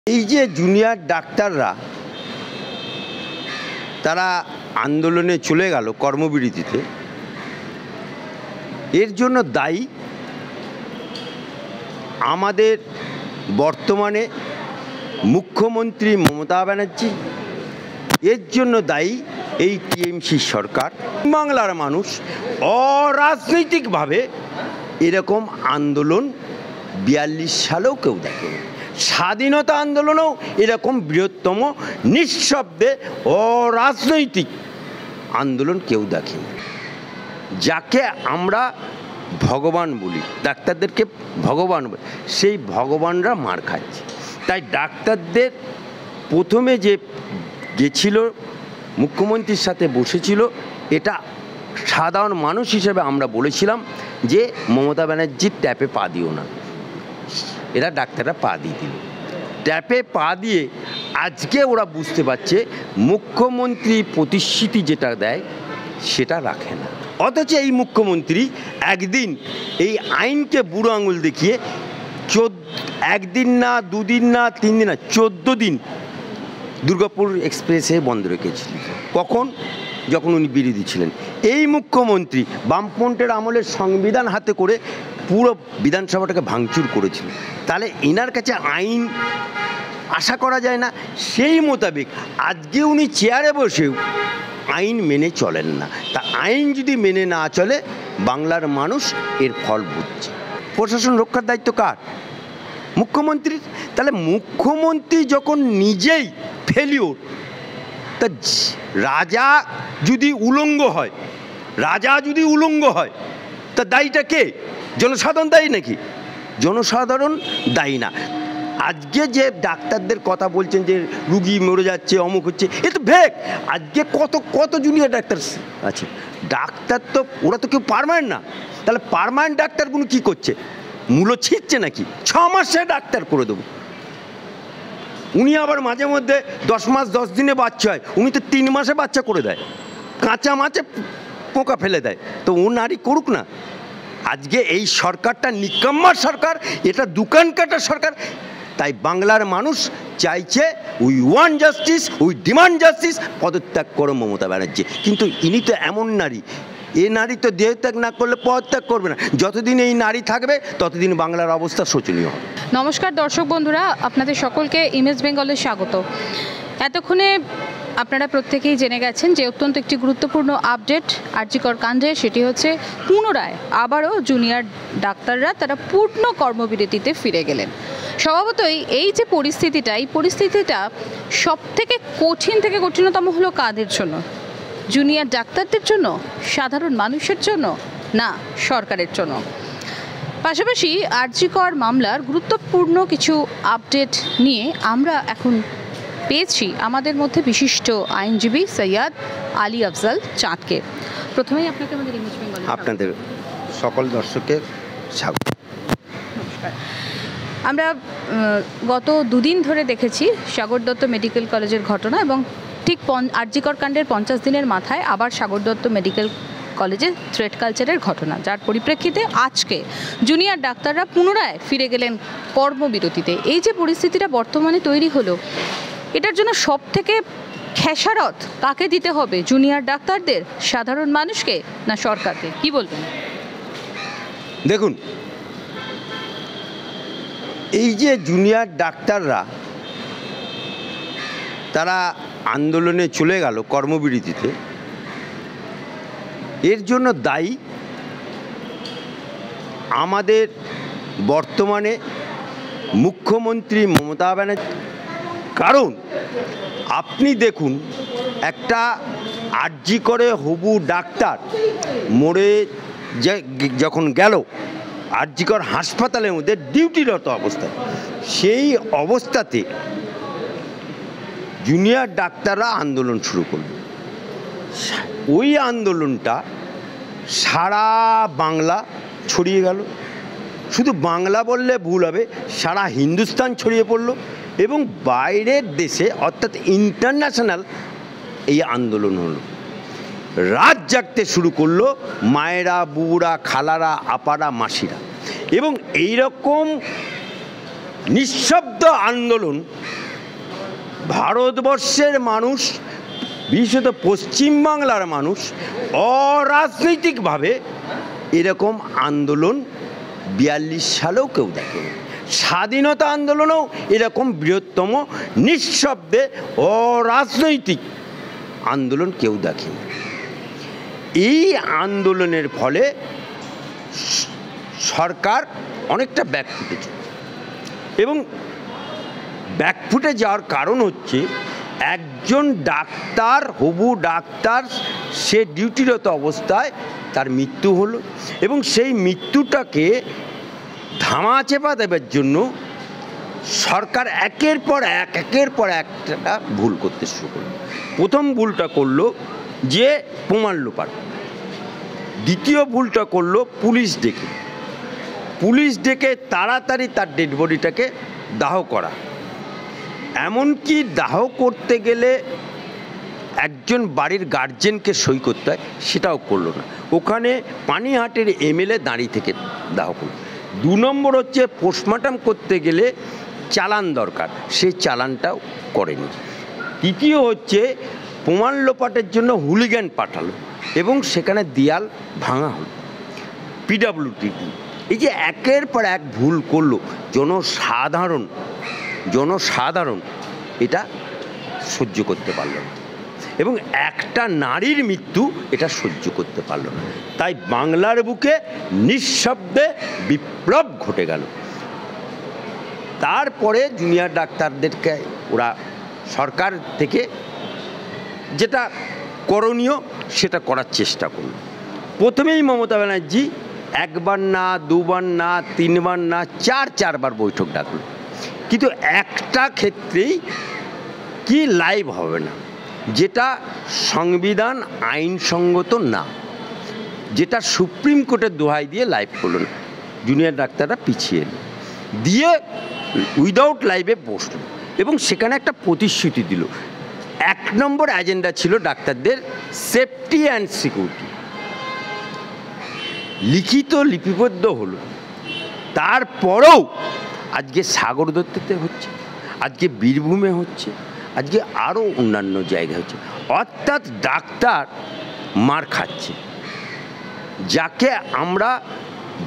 এই যে জুনিয়র ডাক্তাররা তারা আন্দোলনে চলে গেল কর্মবিরতিতে, এর জন্য দায়ী আমাদের বর্তমানে মুখ্যমন্ত্রী মমতা ব্যানার্জি, এর জন্য দায়ী এই টিএমসি সরকার। বাংলার মানুষ অরাজনৈতিকভাবে এরকম আন্দোলন 42 সালেও কেউ দেখেনি। স্বাধীনতা আন্দোলনেও এরকম বৃহত্তম নিঃশব্দে অরাজনৈতিক আন্দোলন কেউ দেখেনি। যাকে আমরা ভগবান বলি, ডাক্তারদেরকে ভগবান বলি, সেই ভগবানরা মার খাচ্ছে। তাই ডাক্তারদের প্রথমে যে গেছিল মুখ্যমন্ত্রীর সাথে বসেছিল, এটা সাধারণ মানুষ হিসেবে আমরা বলেছিলাম যে মমতা ব্যানার্জির ট্যাপে পা দিও না। এরা ডাক্তাররা পা দিয়ে দিল। ট্যাপে পা দিয়ে আজকে ওরা বুঝতে পারছে মুখ্যমন্ত্রী প্রতিশ্রুতি যেটা দেয় সেটা রাখে না। অথচ এই মুখ্যমন্ত্রী একদিন এই আইনকে বুড়ো আঙুল দেখিয়ে একদিন না, দুদিন না, 3 দিন না, 14 দিন দুর্গাপুর এক্সপ্রেসে বন্ধ রেখেছিলেন। কখন? যখন উনি বিরোধী ছিলেন। এই মুখ্যমন্ত্রী বামফ্রন্টের আমলের সংবিধান হাতে করে পুরো বিধানসভাটাকে ভাঙচুর করেছিল। তাহলে এনার কাছে আইন আশা করা যায় না। সেই মোতাবেক আজকে উনি চেয়ারে বসেও আইন মেনে চলেন না। তা আইন যদি মেনে না চলে, বাংলার মানুষ এর ফল বুঝছে। প্রশাসন রক্ষার দায়িত্ব কার? মুখ্যমন্ত্রীর। তাহলে মুখ্যমন্ত্রী যখন নিজেই ফেলিওর, তা রাজা যদি উলঙ্গ হয়, তা দায়ীটা কে? জনসাধারণ দায়ী নাকি? জনসাধারণ দায়ী না। আজকে যে ডাক্তারদের কথা বলছেন যে রুগী মরে যাচ্ছে, অমুক হচ্ছে, এ তো ভেক। আজকে কত জুনিয়র ডাক্তার আছে। ডাক্তার তো ওরা তো কেউ পার্মানেন্ট না। তাহলে পার্মানেন্ট ডাক্তারগুলো কী করছে? মূল্য ছিটছে নাকি? 6 মাসে ডাক্তার করে দেবো। উনি আবার মাঝে মধ্যে 10 মাস 10 দিনে বাচ্চা হয়, উনি তো 3 মাসে বাচ্চা করে দেয়, কাঁচা মাছে পোকা ফেলে দেয়। তো ও নারী করুক না। আজকে এই সরকারটা নিকাম্মার সরকার, এটা দোকান কাটার সরকার। তাই বাংলার মানুষ চাইছে we want justice, we demand justice. পদত্যাগ করো মমতা ব্যানার্জি। কিন্তু ইনি তো এমন নারী, এ নারী তো দেহত্যাগ না করলে পদত্যাগ করবে না। যতদিন এই নারী থাকবে ততদিন বাংলার অবস্থা শোচনীয় হবে। নমস্কার দর্শক বন্ধুরা, আপনাদের সকলকে ইমেজ বেঙ্গলে স্বাগত। এতক্ষণে আপনারা প্রত্যেকেই জেনে গেছেন যে অত্যন্ত একটি গুরুত্বপূর্ণ আপডেট আরজিকর কাণ্ডে, সেটি হচ্ছে পুনরায় আবারও জুনিয়র ডাক্তাররা তারা পূর্ণ কর্মবিরতিতে ফিরে গেলেন। স্বভাবতই এই যে পরিস্থিতিটা, এই পরিস্থিতিটা সব থেকে কঠিন থেকে কঠিনতম হলো কাদের জন্য? জুনিয়র ডাক্তারদের জন্য, সাধারণ মানুষের জন্য, না সরকারের জন্য? পাশাপাশি আরজিকর মামলার গুরুত্বপূর্ণ কিছু আপডেট নিয়ে আমরা এখন পেয়েছি আমাদের মধ্যে বিশিষ্ট আইনজীবী সৈয়দ আলী আফজাল চাঁদকে। প্রথমেই আপনাকে আমাদের ইমেজ বেঙ্গলে আপনাদের সকল দর্শকের স্বাগত। নমস্কার। আমরা গত 2 দিন ধরে দেখেছি সাগর দত্ত মেডিকেল কলেজের ঘটনা, এবং ঠিক আরজিকর কাণ্ডের 50 দিনের মাথায় আবার সাগর দত্ত মেডিকেল কলেজে থ্রেড কালচারের ঘটনা, যার পরিপ্রেক্ষিতে আজকে জুনিয়র ডাক্তাররা পুনরায় ফিরে গেলেন কর্মবিরতিতে। এই যে পরিস্থিতিটা বর্তমানে তৈরি হলো, এটার জন্য সব থেকে খেসারত কাকে দিতে হবে? জুনিয়র ডাক্তারদের, সাধারণ মানুষকে, না সরকারকে? কি বলবেন? দেখুন, এই যে জুনিয়র ডাক্তাররা তারা আন্দোলনে চলে গেল কর্মবিরতিতে, এর জন্য দায়ী আমাদের বর্তমানে মুখ্যমন্ত্রী মমতা ব্যানার্জি। কারণ আপনি দেখুন, একটা আরজিকরে হবু ডাক্তার মরে যখন গেল আরজিকর হাসপাতালের মধ্যে ডিউটিরত অবস্থায়, সেই অবস্থাতে জুনিয়র ডাক্তাররা আন্দোলন শুরু করল। ওই আন্দোলনটা সারা বাংলা ছড়িয়ে গেল। শুধু বাংলা বললে ভুল হবে, সারা হিন্দুস্তান ছড়িয়ে পড়ল, এবং বাইরের দেশে অর্থাৎ ইন্টারন্যাশনাল এই আন্দোলন হলো। রাত জাগতে শুরু করলো মায়েরা, বুবুরা, খালারা, আপারা, মাসিরা। এবং এই রকম নিঃশব্দ আন্দোলন ভারতবর্ষের মানুষ, বিশেষত পশ্চিমবাংলার মানুষ অরাজনৈতিকভাবে এরকম আন্দোলন 42 সালেও কেউ দেখেনি। স্বাধীনতা আন্দোলনেও এরকম বৃহত্তম নিঃশব্দে অরাজনৈতিক আন্দোলন কেউ দেখেনি। এই আন্দোলনের ফলে সরকার অনেকটা ব্যাকফুটেছে, এবং ব্যাকফুটে যাওয়ার কারণ হচ্ছে একজন ডাক্তার, হবু ডাক্তার, সে ডিউটিরত অবস্থায় তার মৃত্যু হলো, এবং সেই মৃত্যুটাকে ধামাচাপা দেবার জন্য সরকার একের পর একটা ভুল করতে শুরু করলো। প্রথম ভুলটা করলো যে প্রমাণ লোপাট, দ্বিতীয় ভুলটা করলো পুলিশ ডেকে তাড়াতাড়ি তার ডেড বডিটাকে দাহ করা। এমনকি দাহ করতে গেলে একজন বাড়ির গার্জেনকে সই করতে হয়, সেটাও করলো না, ওখানে পানিহাটের এমএলএ দাঁড়িয়ে থেকে দাহ করলো। 2 নম্বর হচ্ছে পোস্টমর্টম করতে গেলে চালান দরকার, সেই চালানটাও করেনি। তৃতীয় হচ্ছে প্রমাণ লোপাটের জন্য হুলিগ্যান পাঠালো, এবং সেখানে দেয়াল ভাঙা হলো পিডব্লিউডি। এই যে একের পর এক ভুল করলো, জনসাধারণ এটা সহ্য করতে পারল না, এবং একটা নারীর মৃত্যু এটা সহ্য করতে পারল না। তাই বাংলার বুকে নিঃশব্দে বিপ্লব ঘটে গেল। তারপরে জুনিয়র ডাক্তারদেরকে ওরা সরকার থেকে যেটা করণীয় সেটা করার চেষ্টা করল। প্রথমেই মমতা ব্যানার্জি 1 বার না, 2 বার না, 3 বার না, 4 বার বৈঠক ডাকল, কিন্তু একটা ক্ষেত্রেই কি লাইভ হবে না, যেটা সংবিধান আইনসঙ্গত না, যেটা সুপ্রিম কোর্টের দোহাই দিয়ে লাইভ করলো না। জুনিয়র ডাক্তাররা পিছিয়ে এলো, দিয়ে উইদাউট লাইভে বসল, এবং সেখানে একটা প্রতিশ্রুতি দিল। 1 নম্বর এজেন্ডা ছিল ডাক্তারদের সেফটি অ্যান্ড সিকিউরিটি, লিপিবদ্ধ হলো। তারপরেও আজকে সাগর দত্ততে হচ্ছে, আজকে বীরভূমে হচ্ছে, আজকে আরও অন্যান্য জায়গায় হচ্ছে। অর্থাৎ ডাক্তার মার খাচ্ছে, যাকে আমরা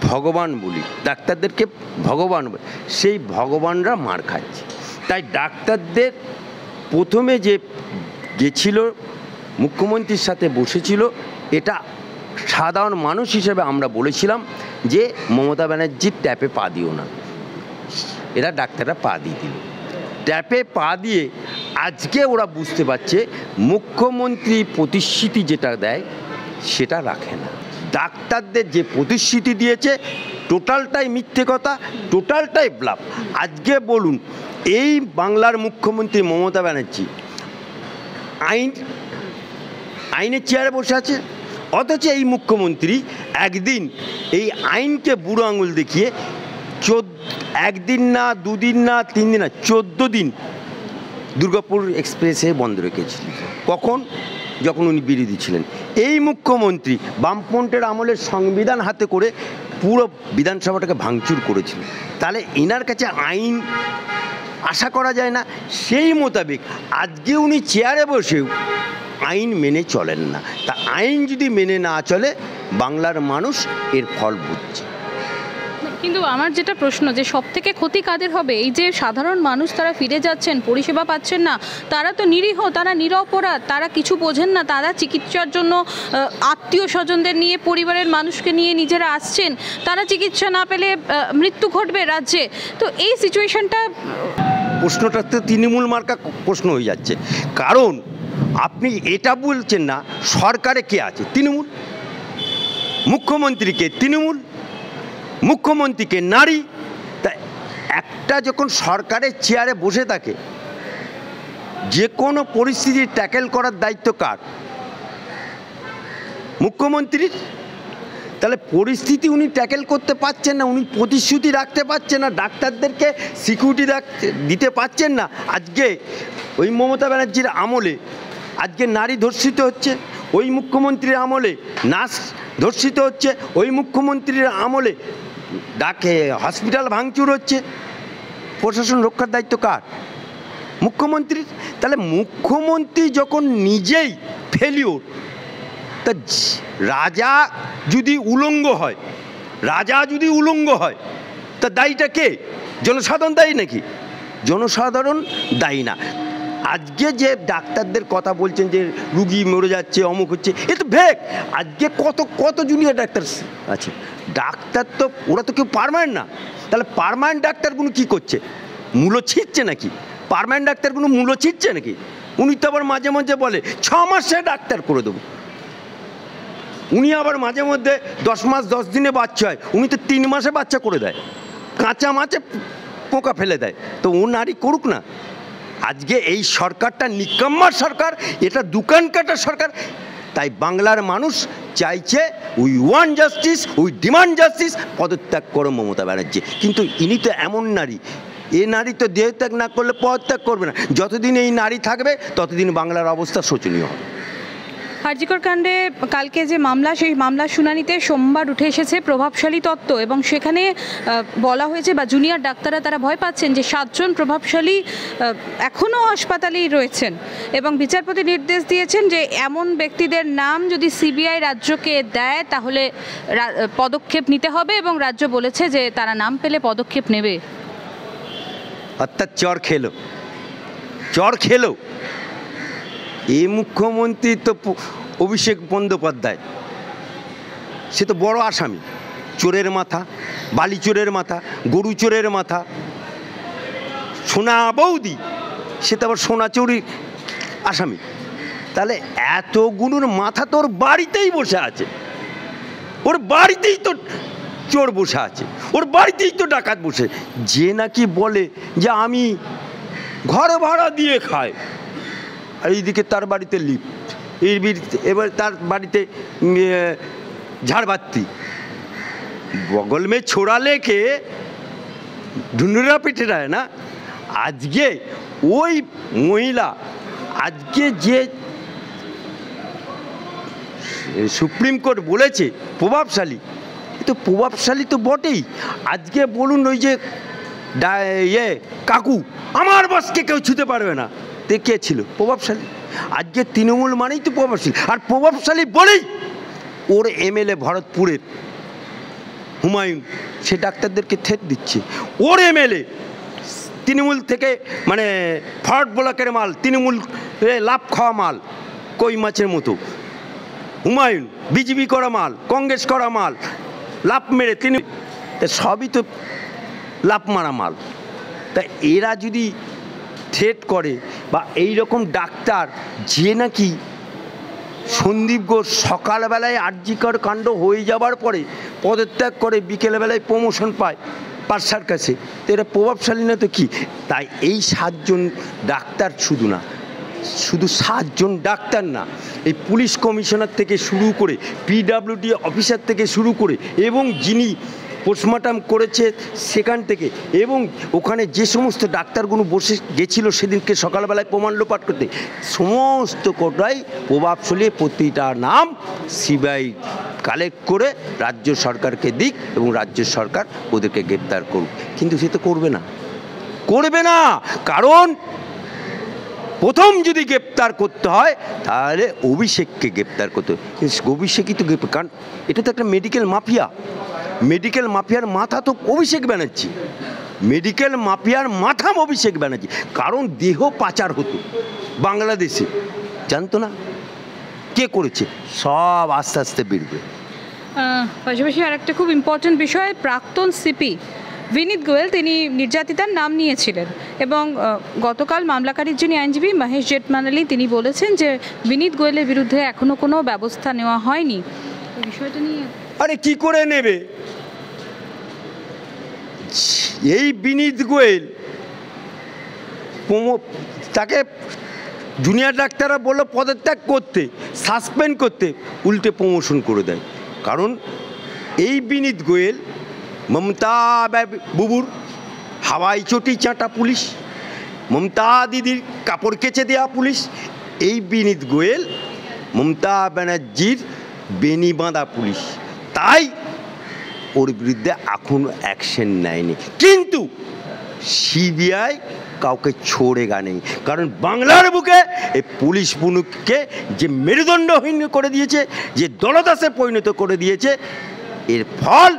ভগবান বলি, ডাক্তারদেরকে ভগবান বলি, সেই ভগবানরা মার খাচ্ছে। তাই ডাক্তারদের প্রথমে যে গেছিল, মুখ্যমন্ত্রীর সাথে বসেছিল, এটা সাধারণ মানুষ হিসেবে আমরা বলেছিলাম যে মমতা ব্যানার্জির ট্যাপে পা দিও না। এরা ডাক্তাররা পা দিয়ে দিল, ট্যাপে পা দিয়ে আজকে ওরা বুঝতে পারছে মুখ্যমন্ত্রী প্রতিশ্রুতি যেটা দেয় সেটা রাখে না। ডাক্তারদের যে প্রতিশ্রুতি দিয়েছে টোটালটাই মিথ্যে কথা, টোটালটাই ব্লাফ। আজকে বলুন, এই বাংলার মুখ্যমন্ত্রী মমতা ব্যানার্জি আইনের চেয়ারে বসে আছে, অথচ এই মুখ্যমন্ত্রী একদিন এই আইনকে বুড়ো আঙুল দেখিয়ে 1 দিন না, 2 দিন না, 3 দিন না, 14 দিন দুর্গাপুর এক্সপ্রেসে বন্ধ রেখেছিলেন। কখন? যখন উনি বিরোধী ছিলেন। এই মুখ্যমন্ত্রী বামফ্রন্টের আমলের সংবিধান হাতে করে পুরো বিধানসভাটাকে ভাঙচুর করেছিল। তাহলে এনার কাছে আইন আশা করা যায় না। সেই মোতাবেক আজকে উনি চেয়ারে বসেও আইন মেনে চলেন না। তা আইন যদি মেনে না চলে, বাংলার মানুষ এর ফল ভুগছে। কিন্তু আমার যেটা প্রশ্ন, যে সব থেকে ক্ষতি কাদের হবে? এই যে সাধারণ মানুষ তারা ফিরে যাচ্ছেন, পরিষেবা পাচ্ছেন না, তারা তো নিরীহ, তারা নিরপরাধ, তারা কিছু বোঝেন না, তারা চিকিৎসার জন্য আত্মীয় স্বজনদের নিয়ে, পরিবারের মানুষকে নিয়ে নিজেরা আসছেন, তারা চিকিৎসা না পেলে মৃত্যু ঘটবে রাজ্যে। তো এই সিচুয়েশনটা, প্রশ্নটা তো তৃণমূল মার্কা প্রশ্ন হয়ে যাচ্ছে। কারণ আপনি এটা বলছেন না সরকারে কে আছে? তৃণমূল। মুখ্যমন্ত্রীকে তৃণমূল, মুখ্যমন্ত্রীকে নারী। তা একটা যখন সরকারের চেয়ারে বসে থাকে, যে কোনো পরিস্থিতি ট্যাকেল করার দায়িত্ব কার? মুখ্যমন্ত্রীর। তাহলে পরিস্থিতি উনি ট্যাকেল করতে পারছেন না, উনি প্রতিশ্রুতি রাখতে পারছেন না, ডাক্তারদেরকে সিকিউরিটি দিতে পারছেন না। আজকে ওই মমতা ব্যানার্জির আমলে আজকে নারী ধর্ষিত হচ্ছে, ওই মুখ্যমন্ত্রীর আমলে নার্স ধর্ষিত হচ্ছে, ওই মুখ্যমন্ত্রীর আমলে হসপিটাল ভাঙচুর হচ্ছে। প্রশাসন রক্ষার দায়িত্ব কার? মুখ্যমন্ত্রীর। তাহলে মুখ্যমন্ত্রী যখন নিজেই ফেলিওর, তা রাজা যদি উলঙ্গ হয়, তা দায়ীটা কে? জনসাধারণ দায়ী নাকি? জনসাধারণ দায়ী না। আজকে যে ডাক্তারদের কথা বলছেন যে রুগী মরে যাচ্ছে, অমুক হচ্ছে, এ তো ভেক। আজকে কত জুনিয়র ডাক্তার আছে। ডাক্তার তো ওরা তো কেউ পার্মানেন্ট না। তাহলে পার্মানেন্ট ডাক্তারগুলো কী করছে? মূল্য ছিঁড়ছে নাকি? পার্মানেন্ট ডাক্তারগুলো মূল্য ছিঁড়ছে নাকি? উনি তো আবার মাঝে মাঝে বলে 6 মাসে ডাক্তার করে দেবো। উনি আবার মাঝে মধ্যে 10 মাস 10 দিনে বাচ্চা হয়, উনি তো 3 মাসে বাচ্চা করে দেয়, কাঁচা মাছে পোকা ফেলে দেয়। তো ও নারী করুক না। আজকে এই সরকারটা নিকাম্মার সরকার, এটা দোকান কাটার সরকার। তাই বাংলার মানুষ চাইছে we want justice, we demand justice, পদত্যাগ করো মমতা ব্যানার্জি। কিন্তু ইনি তো এমন নারী, এ নারী তো দেহত্যাগ না করলে পদত্যাগ করবে না। যতদিন এই নারী থাকবে ততদিন বাংলার অবস্থা শোচনীয় হবে। আরজিকর কাণ্ডে কালকে যে মামলা, সেই মামলার শুনানিতে সোমবার উঠে এসেছে প্রভাবশালী তত্ত্ব, এবং সেখানে বলা হয়েছে বা জুনিয়র ডাক্তাররা তারা ভয় পাচ্ছেন যে 7 জন প্রভাবশালী এখনও হাসপাতালেই রয়েছেন, এবং বিচারপতি নির্দেশ দিয়েছেন যে এমন ব্যক্তিদের নাম যদি সিবিআই রাজ্যকে দেয় তাহলে পদক্ষেপ নিতে হবে, এবং রাজ্য বলেছে যে তারা নাম পেলে পদক্ষেপ নেবে। অর্থাৎ চর খেলো। এই মুখ্যমন্ত্রী তো অভিষেক বন্দ্যোপাধ্যায়, সে তো বড় আসামি। চোরের মাথা, বালি চোরের মাথা, গরু চোরের মাথা। সোনা বৌদি, সে তো আবার সোনা চুরির আসামি। তাহলে এতগুলোর মাথা তো ওর বাড়িতেই বসে আছে, ওর বাড়িতেই তো চোর বসে আছে, ওর বাড়িতেই তো ডাকাত বসে। যে নাকি বলে যে আমি ঘর ভাড়া দিয়ে খাই, আর এইদিকে তার বাড়িতে লিফট, এবার তার বাড়িতে ঝাড়বাতি। বগল মে ছোড়া লেকে ঢুন্ডুরা পিঠে রায় না। আজকে ওই মহিলা, আজকে যে সুপ্রিম কোর্ট বলেছে প্রভাবশালী, তো প্রভাবশালী তো বটেই। আজকে বলুন ওই যে কাকু, আমার বসকে কেউ ছুতে পারবে না, তে কে ছিল? প্রভাবশালী। আজকে তৃণমূল মানেই তো প্রভাবশালী। আর প্রভাবশালী বলেই ওর এমএলএ ভরতপুরের হুমায়ুন, সে ডাক্তারদেরকে থেট দিচ্ছে। ওর এমএলএ তৃণমূল থেকে, মানে ফরওয়ার্ড ব্লকের মাল, তৃণমূল লাভ খাওয়া মাল, কই মাছের মতো। হুমায়ুন বিজেপি করা মাল, কংগ্রেস করা মাল, লাভ মেরে তিনি, সবই তো লাভ মারা মাল। তা এরা যদি থ্রেট করে, বা এই রকম ডাক্তার যে নাকি সন্দীপ ঘোষ সকালবেলায় আরজিকর কাণ্ড হয়ে যাবার পরে পদত্যাগ করে, বিকেলবেলায় প্রমোশন পায় পার্সার কাছে, তো এরা প্রভাবশালী না তো কি? তাই এই 7 জন ডাক্তার শুধু 7 জন ডাক্তার না, এই পুলিশ কমিশনার থেকে শুরু করে, পিডব্লিউডি অফিসার থেকে শুরু করে, এবং যিনি পোস্টমর্টম করেছে সেখান থেকে, এবং ওখানে যে সমস্ত ডাক্তারগুলো বসে গেছিলো সেদিনকে সকালবেলায় প্রমাণ লোপাট করতে, সমস্ত কোটাই প্রভাবশালী। প্রতিটা নাম সিবিআই কালেক্ট করে রাজ্য সরকারকে দিক, এবং রাজ্য সরকার ওদেরকে গ্রেপ্তার করুক। কিন্তু সে তো করবে না, কারণ প্রথম যদি গ্রেপ্তার করতে হয় তাহলে অভিষেককে গ্রেপ্তার করতে হবে। অভিষেকই তো গ্রেপ্তার, কারণ এটা তো একটা মেডিকেল মাফিয়ার মাথা তো অভিষেক ব্যানার্জি, অভিষেক ব্যানার্জি। কারণ দেহ পাচার হতো বাংলাদেশে, জানতো না কে করেছে, সব আস্তে আস্তে বেরবে। পাশাপাশি আর একটা খুব ইম্পর্টেন্ট বিষয়, প্রাক্তন সিপি বিনীত গোয়েল, তিনি নির্যাতিতার নাম নিয়েছিলেন, এবং গতকাল মামলাকারীর যিনি আইনজীবী মহেশ জেঠমালানি, তিনি বলেছেন যে বিনীত গোয়েলের বিরুদ্ধে এখনও কোনো ব্যবস্থা নেওয়া হয়নি। এই বিষয়টা নিয়ে আরে কি করে নেবে? এই বিনীত গোয়েল, তাকে জুনিয়র ডাক্তাররা বললো পদত্যাগ করতে, সাসপেন্ড করতে, উল্টে প্রমোশন করে দেয়। কারণ এই বিনীত গোয়েল মমতা বুবুর হাওয়াই চটি চাঁটা পুলিশ, মমতা দিদির কাপড় কেচে দেওয়া পুলিশ। এই বিনীত গোয়েল মমতা ব্যানার্জির বেনি বাঁধা পুলিশ, তাই ওর বিরুদ্ধে এখনও অ্যাকশন নেয়নি। কিন্তু সিবিআই কাউকে छोड़ेगा नहीं। কারণ বাংলার বুকে এই পুলিশ পুলিশকে যে মেরুদণ্ডহীন করে দিয়েছে, যে দলদাসে পরিণত করে দিয়েছে, এর ফল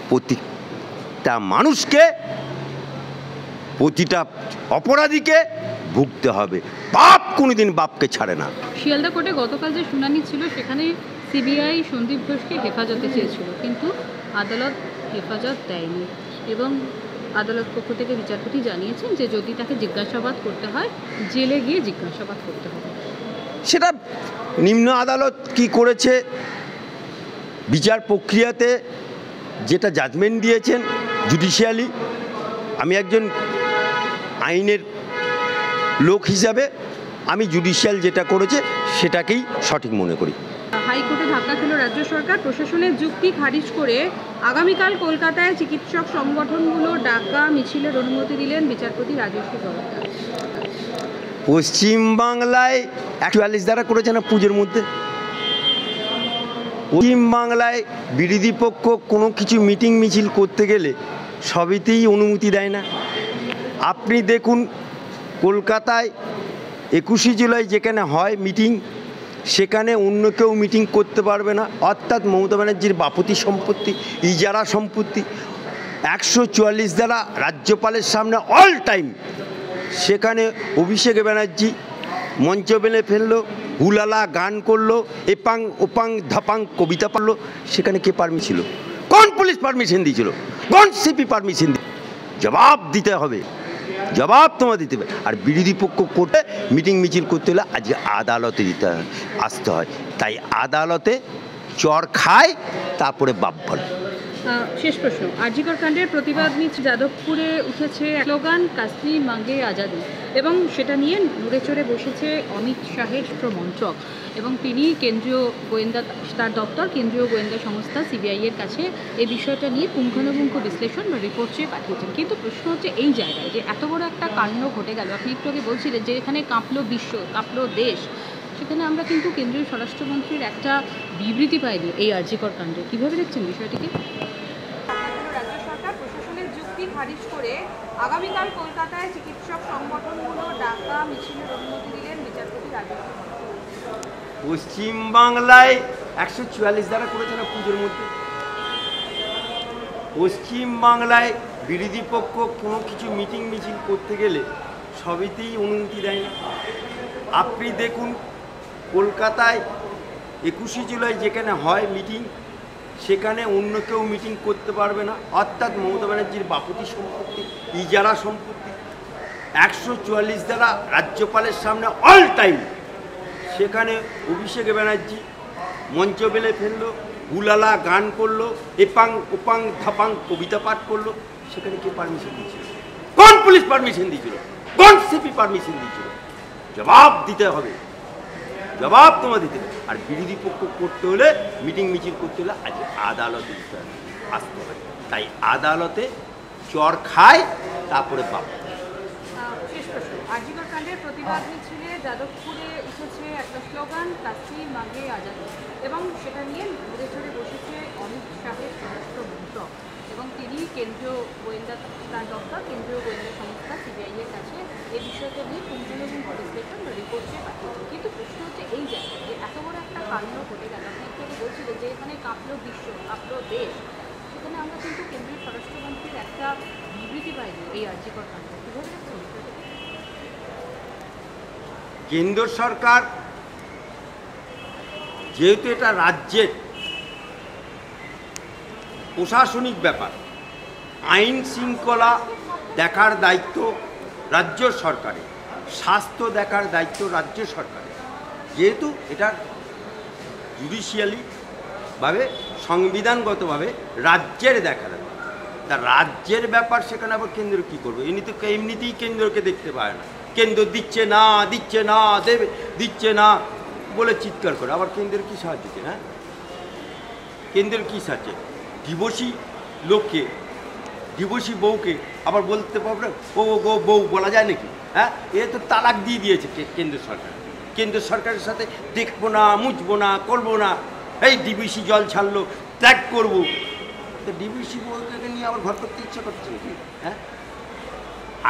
প্রতিটা মানুষকে, প্রতিটা অপরাধীকে ভুগতে হবে। বাপ কোনোদিন বাপকে ছাড়ে না। শিয়ালদা কোর্টে গতকাল যে শুনানি ছিল সেখানে সিবিআই সন্দীপ ঘোষকে হেফাজতে চেয়েছিল, কিন্তু আদালত হেফাজত দেয়নি এবং আদালত পক্ষ থেকে বিচারপতি জানিয়েছেন যে যদি তাকে জিজ্ঞাসাবাদ করতে হয় জেলে গিয়ে জিজ্ঞাসাবাদ করতে হবে। সেটা নিম্ন আদালত কি করেছে, বিচার প্রক্রিয়াতে যেটা জাজমেন্ট দিয়েছেন জুডিশিয়ালি, আমি একজন আইনের লোক হিসাবে আমি জুডিশিয়াল যেটা করেছে সেটাকেই সঠিক মনে করি। হাইকোর্টে ধাক্কা খেল রাজ্য সরকার, প্রশাসনের যুক্তি খারিজ করে আগামীকাল কলকাতায় চিকিৎসক সংগঠনগুলো ডাকা মিছিলের অনুমতি দিলেন বিচারপতি রাজস্বী বরদা। পশ্চিমবাংলায় 41 ধারা করেছে না পুজোর মধ্যে। পশ্চিমবাংলায় বিরোধী পক্ষ কোনো কিছু মিটিং মিছিল করতে গেলে সবেতেই অনুমতি দেয় না। আপনি দেখুন কলকাতায় 21শে জুলাই যেখানে হয় মিটিং, সেখানে অন্য কেউ মিটিং করতে পারবে না, অর্থাৎ মমতা ব্যানার্জির বাপতি সম্পত্তি, ইজারা সম্পত্তি। 144 দ্বারা রাজ্যপালের সামনে অল টাইম সেখানে অভিষেক ব্যানার্জি মঞ্চ বেলে ফেললো, হুলালা গান করলো, এপাং ওপাং ধাপাং কবিতা পারলো। সেখানে কে পারমিশন ছিল? কোন পুলিশ পারমিশন দিয়েছিল? কোন সিপি পারমিশন দিয়ে? জবাব দিতে হবে, জবাব তোমার দিতে হবে। আর বিরোধী পক্ষ করতে মিটিং মিছিল করতে হলে আজকে আদালতে আসতে হয়। তাই আদালতে চর খায়, তারপরে বাপ বলে। শেষ প্রশ্ন, আরজিকর কাণ্ডের প্রতিবাদ নিয়ে যাদবপুরে উঠেছে স্লোগান কাশ্মীর মাঙ্গে আজাদি, এবং সেটা নিয়ে নড়ে চড়ে বসেছে অমিত শাহের মন্ত্রক, এবং তিনি কেন্দ্রীয় গোয়েন্দা, তার দপ্তর কেন্দ্রীয় গোয়েন্দা সংস্থা সিবিআইয়ের কাছে এই বিষয়টা নিয়ে পুঙ্খানুপুঙ্খ বিশ্লেষণ বা রিপোর্ট চেয়ে পাঠিয়েছেন। কিন্তু প্রশ্ন হচ্ছে এই জায়গায় যে এত বড় একটা কাণ্ড ঘটে গেল, আপনি একটু আগে বলছিলেন যে এখানে কাঁপলো বিশ্ব, কাঁপলো দেশ, সেখানে আমরা কিন্তু কেন্দ্রীয় স্বরাষ্ট্রমন্ত্রীর একটা বিবৃতি পাইনি এই আরজিকর কাণ্ডে। কীভাবে দেখছেন বিষয়টিকে? রাজ্য সরকার প্রশাসনের যুক্তি খারিজ করে আগামীকাল কলকাতায় চিকিৎসক সংগঠনগুলো ডাকা মিছিলের অনুমতি দিলেন বিচারপতি রাজস্বী বরদা। পশ্চিমবাংলায় 144 ধারা করেছে না পুজোর মধ্যে। পশ্চিমবাংলায় বিরোধী পক্ষ কোনো কিছু মিটিং মিছিল করতে গেলে সবেতেই অনুমতি দেয় না। আপনি দেখুন কলকাতায় 21শে জুলাই যেখানে হয় মিটিং, সেখানে অন্য কেউ মিটিং করতে পারবে না, অর্থাৎ মমতা ব্যানার্জির বাপতি সম্পত্তি, ইজারা সম্পত্তি। 144 দ্বারা রাজ্যপালের সামনে অল টাইম সেখানে অভিষেক ব্যানার্জি মঞ্চ বেলে ফেললো, হুলালা গান করলো, এপাং ওপাং ধাপাং কবিতা পাঠ করলো। সেখানে কে পারমিশন দিয়েছিল? কোন পুলিশ পারমিশন দিয়েছিল? কোন সিপি পারমিশন দিয়েছিল? জবাব দিতে হবে, জবাব তোমার দিতে হবে। আর বিরোধী পক্ষ করতে হলে, মিটিং মিছিল করতে হলে আজ আদালতে আসতে হয়। তাই আদালতে চর খায়, তারপরে বাপ। শেষ প্রশ্ন, আরজিকর কাণ্ডের প্রতিবাদ মিছিলে যাদবপুরে উঠেছে একটা স্লোগান কাশ্মীর মাঙ্গে আজাদি, এবং সেটা নিয়ে ঘুরে চড়ে বসেছে অমিত শাহের স্বরাষ্ট্র মন্ত্রক, এবং তিনি কেন্দ্রীয় গোয়েন্দা, তার দপ্তর কেন্দ্রীয় গোয়েন্দা সংস্থা সিবিআইয়ের কাছে এই বিষয়টা নিয়ে পুঙ্খানুপুঙ্খ বিশ্লেষণ বা রিপোর্ট চেয়ে পাঠিয়েছেন। কিন্তু প্রশ্ন হচ্ছে এই জায়গায় যে এত বড় একটা কাণ্ড ঘটে গেল, আপনি একটু আগে বলছিলেন যে এখানে কাঁপলো বিশ্ব, কাঁপলো দেশ, সেখানে আমরা কিন্তু কেন্দ্রীয় স্বরাষ্ট্রমন্ত্রীর একটা বিবৃতি পাইনি এই আরজিকর কাণ্ড। কীভাবে দেখছেন বিষয়টাকে? কেন্দ্র সরকার যেহেতু এটা রাজ্যের প্রশাসনিক ব্যাপার, আইন শৃঙ্খলা দেখার দায়িত্ব রাজ্য সরকারের, স্বাস্থ্য দেখার দায়িত্ব রাজ্য সরকারের, যেহেতু এটা জুডিশিয়ালিভাবে সংবিধানগতভাবে রাজ্যের দেখা ব্যাপার, তা রাজ্যের ব্যাপার সেখানে আবার কেন্দ্র কী করবে? এমনিতেই কেন্দ্রকে দেখতে পায় না, কেন্দ্র দিচ্ছে না, দিচ্ছে না, দেবে দিচ্ছে না বলে চিৎকার করে। আবার কেন্দ্রের কী সাহায্য? হ্যাঁ, কেন্দ্রের কী সাহায্য? ডিভোর্সি লোককে, ডিভোর্সি বউকে আবার বলতে পারবে ও গো বউ বলা যায় নাকি? হ্যাঁ, এ তো তালাক দিয়ে দিয়েছে কেন্দ্র সরকার। কেন্দ্র সরকারের সাথে দেখবো না, মুছবো না, করবো না, এই ডিভিসি জল ছাড়লো, ত্যাগ করবো। তো ডিভিসি বউকে নিয়ে আবার ঘর করতে ইচ্ছা করছে নাকি? হ্যাঁ,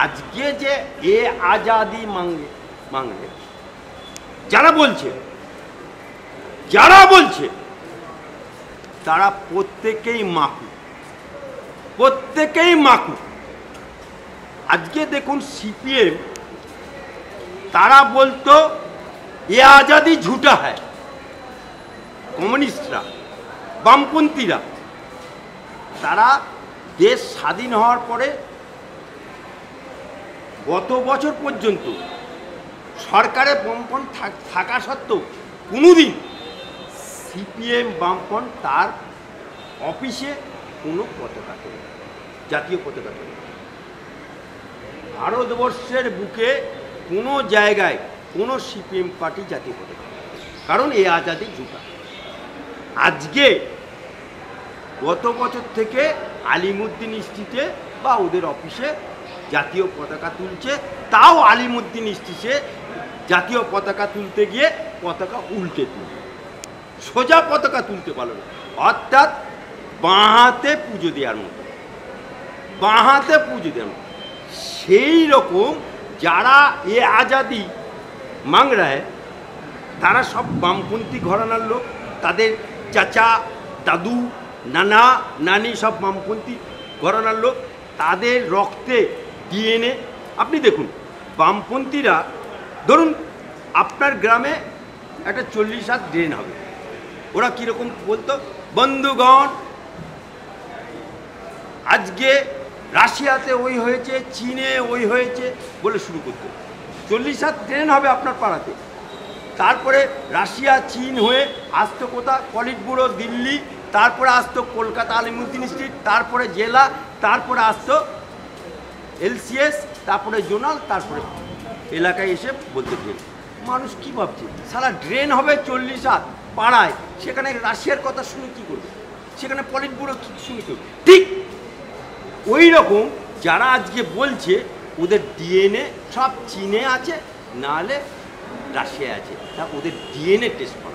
আজকে যে এ আজাদি মাঙ্গে যারা বলছে তারা প্রত্যেকেই মাকু। আজকে দেখুন সিপিএম তারা বলতো এ আজাদি ঝুটা হ্যায়, কমিউনিস্টরা বামপন্থীরা তারা দেশ স্বাধীন হওয়ার পরে গত বছর পর্যন্ত সরকারে বামপন্থ থাকা সত্ত্বেও কোনোদিন সিপিএম বামপন্থ তার অফিসে কোনো পতাকা তোলে, জাতীয় পতাকা তোলে। ভারতবর্ষের বুকে কোনো জায়গায় কোনো সিপিএম পার্টি জাতীয় পতাকা, কারণ এ আজাদি ঝুঁকা। আজকে গত বছর থেকে আলিমুদ্দিন স্ট্রিটে বা ওদের অফিসে জাতীয় পতাকা তুলছে, তাও আলিমুদ্দিন স্ট্রিটে জাতীয় পতাকা তুলতে গিয়ে পতাকা উল্টে তুলছে, সোজা পতাকা তুলতে পারল না। অর্থাৎ বাঁ হাতে পুজো দেওয়ার মতো, সেই রকম যারা এ আজাদি মাং রায় তারা সব বামপন্থী ঘরানার লোক, তাদের চাচা দাদু নানা নানি সব বামপন্থী ঘরানার লোক, তাদের রক্তে ডিএনএ। আপনি দেখুন বামপন্থীরা, ধরুন আপনার গ্রামে একটা 40 হাত ড্রেন হবে, ওরা কীরকম বলতো, বন্ধুগণ আজকে রাশিয়াতে ওই হয়েছে, চীনে ওই হয়েছে বলে শুরু করতো। 40 হাত ড্রেন হবে আপনার পাড়াতে, তারপরে রাশিয়া চীন হয়ে আসতো কোথা, পলিট ব্যুরো দিল্লি, তারপরে আসতো কলকাতা আলিমুদ্দিন স্ট্রিট, তারপরে জেলা, তারপরে আসতো এলসিএস, তারপরে জোনাল, তারপরে এলাকায় এসে বলতে ড্রেন। মানুষ কী ভাবছে, সারা ড্রেন হবে 40 হাত পাড়ায়, সেখানে রাশিয়ার কথা শুনে কী করবে, সেখানে পলিট ব্যুরো শুনে কী করবে। ঠিক ওই রকম যারা আজকে বলছে ওদের ডিএনএ সব চীনে আছে, নাহলে রাশিয়ায় আছে, তা ওদের ডিএনএ টেস্ট করা।